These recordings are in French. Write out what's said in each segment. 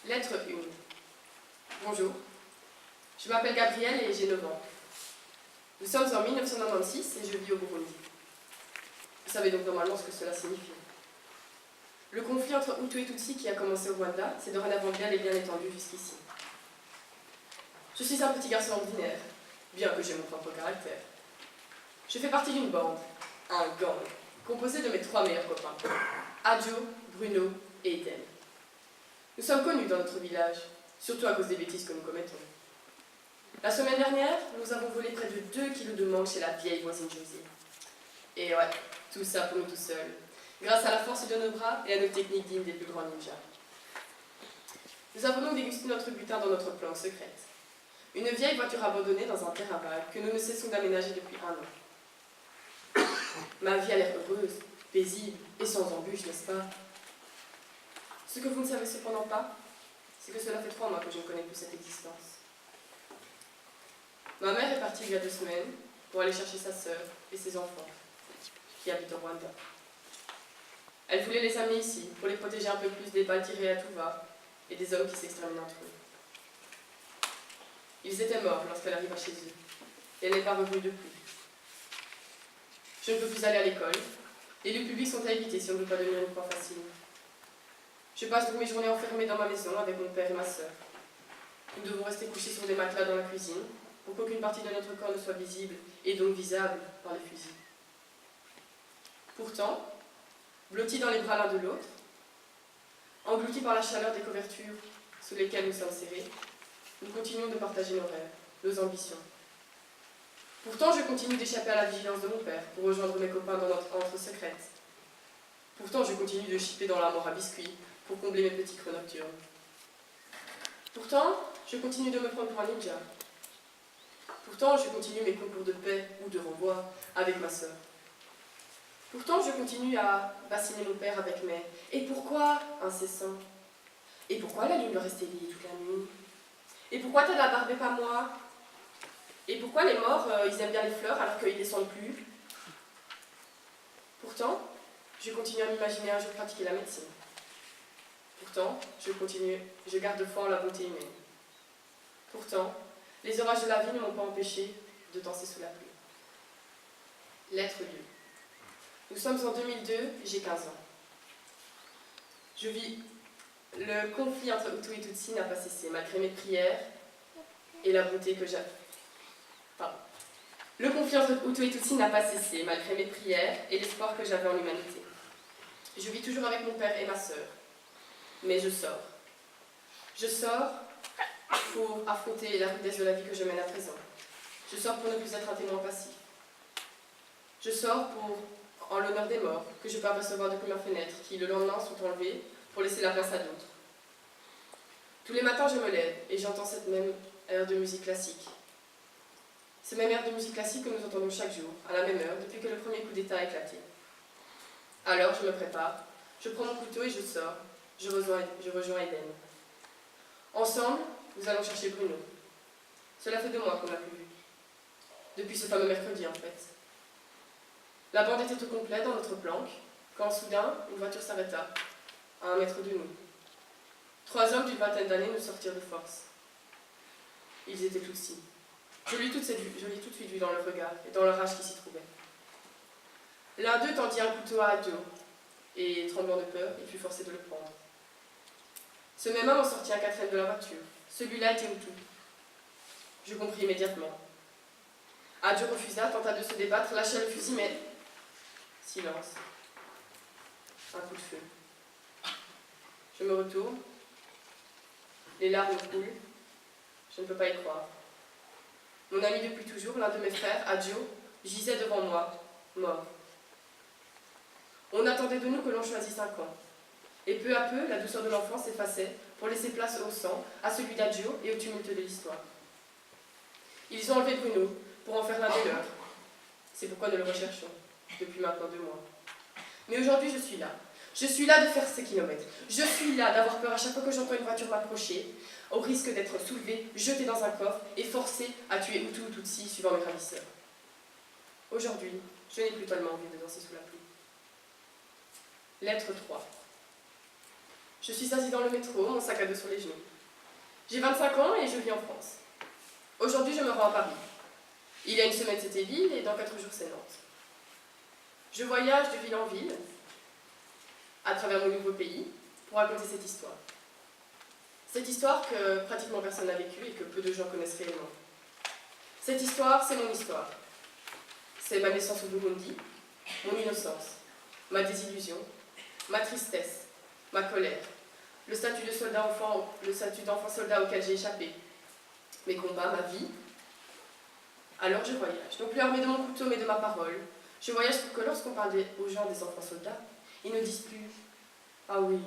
Lettre 1. Bonjour, je m'appelle Gabrielle et j'ai 9 ans. Nous sommes en 1996 et je vis au Burundi. Vous savez donc normalement ce que cela signifie. Le conflit entre Hutu et Tutsi qui a commencé au Rwanda s'est dorénavant bien et bien étendu jusqu'ici. Je suis un petit garçon ordinaire, bien que j'ai mon propre caractère. Je fais partie d'une bande, un gang, composé de mes 3 meilleurs copains, Adjo, Bruno et Eden. Nous sommes connus dans notre village, surtout à cause des bêtises que nous commettons. La semaine dernière, nous avons volé près de 2 kilos de mangue chez la vieille voisine Josie. Et ouais, tout ça pour nous tout seuls, grâce à la force de nos bras et à nos techniques dignes des plus grands ninjas. Nous avons donc dégusté notre butin dans notre plan secrète. Une vieille voiture abandonnée dans un terrain vague que nous ne cessons d'aménager depuis 1 an. Ma vie a l'air heureuse, paisible et sans embûches, n'est-ce pas? Ce que vous ne savez cependant pas, c'est que cela fait 3 mois que je ne connais plus cette existence. Ma mère est partie il y a 2 semaines pour aller chercher sa sœur et ses enfants, qui habitent au Rwanda. Elle voulait les amener ici pour les protéger un peu plus des balles tirées à tout va et des hommes qui s'exterminent entre eux. Ils étaient morts lorsqu'elle arriva chez eux, et elle n'est pas revenue depuis. Je ne peux plus aller à l'école. Les lieux publics sont à éviter si on ne veut pas devenir une proie facile. Je passe donc mes journées enfermées dans ma maison avec mon père et ma sœur. Nous devons rester couchés sur des matelas dans la cuisine pour qu'aucune partie de notre corps ne soit visible et donc visable par les fusils. Pourtant, blottis dans les bras l'un de l'autre, engloutis par la chaleur des couvertures sous lesquelles nous sommes serrés, nous continuons de partager nos rêves, nos ambitions. Pourtant, je continue d'échapper à la vigilance de mon père pour rejoindre mes copains dans notre antre secrète. Pourtant, je continue de chipper dans l'armoire à biscuits pour combler mes petits creux nocturnes. Pourtant, je continue de me prendre pour un ninja. Pourtant, je continue mes concours de paix ou de renvoi avec ma sœur. Pourtant, je continue à bassiner mon père avec mes « et pourquoi » incessants. Et pourquoi la lune doit rester éveillée toute la nuit? Et pourquoi t'as de la barbe et pas moi? Et pourquoi les morts, ils aiment bien les fleurs alors qu'ils ne descendent plus? Pourtant, je continue à m'imaginer un jour pratiquer la médecine. Pourtant, je garde foi en la bonté humaine. Pourtant, les orages de la vie ne m'ont pas empêché de danser sous la pluie. Lettre 2. Nous sommes en 2002, j'ai 15 ans. Je vis. Le conflit entre Hutu et Tutsi n'a pas cessé, malgré mes prières et la bonté que j'avais. Le conflit entre Hutu et Tutsi n'a pas cessé, malgré mes prières et l'espoir que j'avais en l'humanité. Je vis toujours avec mon père et ma sœur. Mais je sors. Je sors pour affronter la rudesse de la vie que je mène à présent. Je sors pour ne plus être un témoin passif. Je sors en l'honneur des morts, que je peux apercevoir depuis ma fenêtre, qui le lendemain sont enlevés pour laisser la place à d'autres. Tous les matins, je me lève et j'entends cette même air de musique classique. C'est même air de musique classique que nous entendons chaque jour, à la même heure, depuis que le premier coup d'État a éclaté. Alors, je me prépare, je prends mon couteau et je sors. Je rejoins Eden. Ensemble, nous allons chercher Bruno. Cela fait 2 mois qu'on l'a plus vu. Depuis ce fameux mercredi, en fait. La bande était au complet dans notre planque, quand soudain, une voiture s'arrêta, à 1 mètre de nous. 3 hommes d'une vingtaine d'années nous sortirent de force. Ils étaient Tutsis. Je l'ai tout de suite vu dans leur regard et dans la rage qui s'y trouvait. L'un d'eux tendit un couteau à Adjo, et, tremblant de peur, il fut forcé de le prendre. Ce même homme en sortit un 4e de la voiture. Celui-là était Hutu. Je compris immédiatement. Adjo refusa, tenta de se débattre, lâcha le fusil, mais... silence. Un coup de feu. Je me retourne. Les larmes coulent. Je ne peux pas y croire. Mon ami depuis toujours, l'un de mes frères, Adjo, gisait devant moi, mort. On attendait de nous que l'on choisisse un camp. Et peu à peu, la douceur de l'enfant s'effaçait pour laisser place au sang, à celui d'Adjo et au tumulte de l'histoire. Ils ont enlevé Bruno pour en faire l'un des leurs. C'est pourquoi nous le recherchons, depuis maintenant 2 mois. Mais aujourd'hui, je suis là. Je suis là de faire ces kilomètres. Je suis là d'avoir peur à chaque fois que j'entends une voiture m'approcher, au risque d'être soulevée, jetée dans un coffre et forcée à tuer Hutu ou Tutsi suivant mes ravisseurs. Aujourd'hui, je n'ai plus tellement envie de danser sous la pluie. Lettre 3. Je suis assise dans le métro, mon sac à dos sur les genoux. J'ai 25 ans et je vis en France. Aujourd'hui, je me rends à Paris. Il y a une semaine, c'était Lille et dans 4 jours, c'est Nantes. Je voyage de ville en ville, à travers mon nouveau pays, pour raconter cette histoire. Cette histoire que pratiquement personne n'a vécue et que peu de gens connaissent réellement. Cette histoire, c'est mon histoire. C'est ma naissance au Burundi, mon innocence, ma désillusion, ma tristesse, ma colère, le statut de soldat enfant, le statut d'enfant soldat auquel j'ai échappé, mes combats, ma vie. Alors je voyage, non plus armée de mon couteau mais de ma parole. Je voyage pour que lorsqu'on parle aux gens des enfants soldats, ils ne disent plus « Ah oui,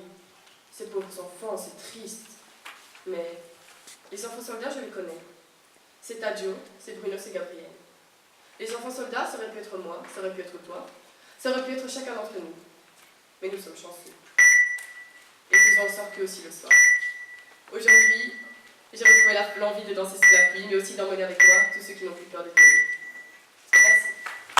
ces pauvres enfants, c'est triste. » Mais les enfants soldats, je les connais. C'est Tadio, c'est Bruno, c'est Gabriel. Les enfants soldats, ça aurait pu être moi, ça aurait pu être toi, ça aurait pu être chacun d'entre nous. Mais nous sommes chanceux. Et faisons en sorte qu'eux aussi le soient. Aujourd'hui, j'ai retrouvé l'envie de danser sous la pluie, mais aussi d'emmener avec moi tous ceux qui n'ont plus peur des